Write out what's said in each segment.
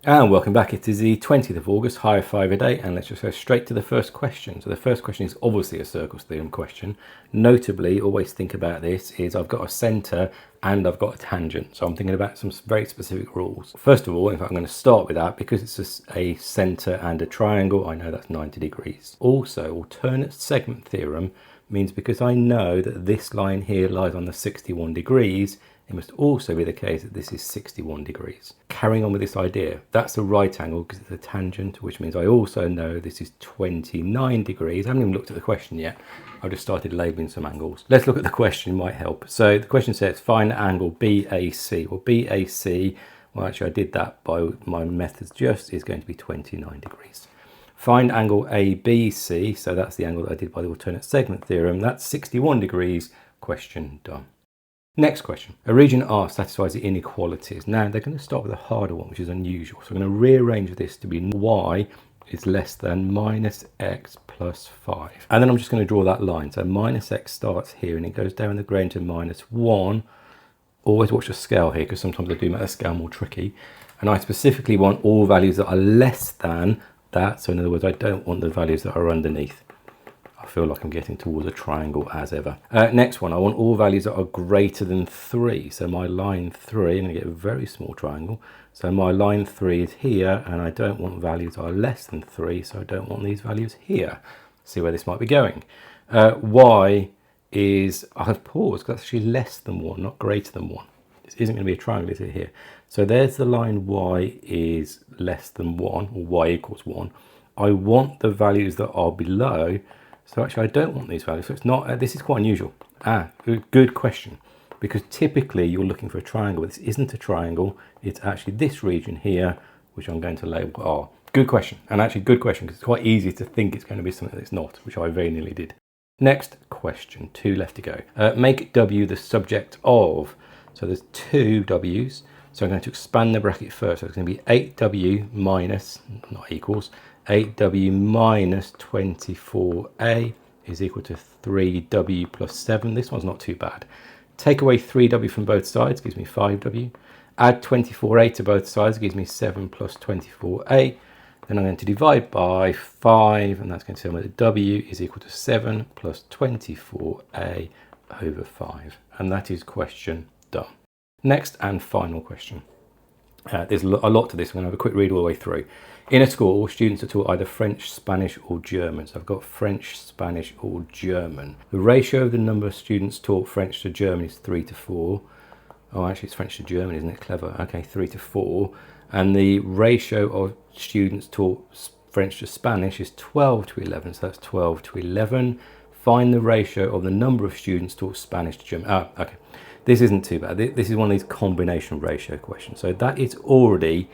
And welcome back. It is the 20th of August, higher five a day, and let's just go straight to the first question. So the first question is obviously a circles theorem question. Notably, always think about this, is I've got a centre and I've got a tangent. So I'm thinking about some very specific rules. First of all, in fact, I'm going to start with that because it's a centre and a triangle. I know that's 90 degrees. Also, alternate segment theorem means because I know that this line here lies on the 61 degrees, it must also be the case that this is 61 degrees. Carrying on with this idea, that's a right angle because it's a tangent, which means I also know this is 29 degrees. I haven't even looked at the question yet. I've just started labelling some angles. Let's look at the question, it might help. So the question says, find angle BAC. Well, BAC, well actually I did that by my methods just, is going to be 29 degrees. Find angle ABC, so that's the angle that I did by the alternate segment theorem. That's 61 degrees, question done. Next question. A region R satisfies the inequalities. Now they're going to start with a harder one, which is unusual. So I'm going to rearrange this to be y is less than minus x plus 5. And then I'm just going to draw that line. So minus x starts here and it goes down the grade to minus 1. Always watch the scale here because sometimes I do make the scale more tricky. And I specifically want all values that are less than that. So in other words, I don't want the values that are underneath. I feel like I'm getting towards a triangle as ever. Next one, I want all values that are greater than 3. So my line 3, I'm going to get a very small triangle. So my line 3 is here, and I don't want values that are less than 3, so I don't want these values here. See where this might be going. Y is, I've paused because that's actually less than 1, not greater than 1. This isn't going to be a triangle, is it here? So there's the line y is less than 1, or y equals 1. I want the values that are below. So actually I don't want these values, so it's not, this is quite unusual. Good question, because typically you're looking for a triangle, but this isn't a triangle, it's actually this region here, which I'm going to label R. Good question, and actually good question, because it's quite easy to think it's going to be something that it's not, which I very nearly did. Next question, 2 left to go. Make W the subject of, so there's 2 W's, so I'm going to expand the bracket first, so it's going to be 8W minus, not equals, 8W minus 24A is equal to 3W plus 7. This one's not too bad. Take away 3W from both sides, gives me 5W. Add 24A to both sides, gives me 7 plus 24A. Then I'm going to divide by 5, and that's going to tell me that W is equal to 7 plus 24A over 5. And that is question done. Next and final question. There's a lot to this. I'm going to have a quick read all the way through. In a school, students are taught either French, Spanish or German. So I've got French, Spanish or German. The ratio of the number of students taught French to German is 3 to 4. Oh, actually it's French to German, isn't it? Clever. Okay, 3 to 4. And the ratio of students taught French to Spanish is 12 to 11. So that's 12 to 11. Find the ratio of the number of students taught Spanish to German. Oh, okay. This isn't too bad. This is one of these combination ratio questions. So that is already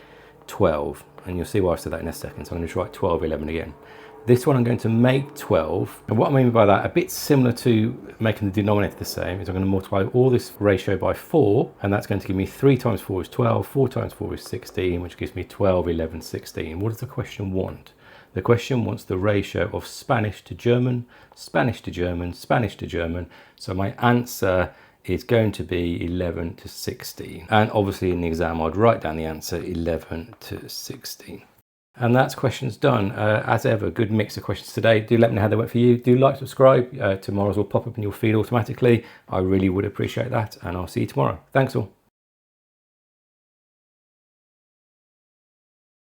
12. And you'll see why I said that in a second. So I'm going to write 12, 11 again. This one I'm going to make 12. And what I mean by that, a bit similar to making the denominator the same, is I'm going to multiply all this ratio by 4. And that's going to give me 3 times 4 is 12, 4 times 4 is 16, which gives me 12, 11, 16. What does the question want? The question wants the ratio of Spanish to German, Spanish to German, Spanish to German. So my answer is going to be 11 to 16. And obviously in the exam, I'd write down the answer 11 to 16. And that's questions done. As ever, good mix of questions today. Do let me know how they went for you. Do like, subscribe. Tomorrow's will pop up in your feed automatically. I really would appreciate that. And I'll see you tomorrow. Thanks all.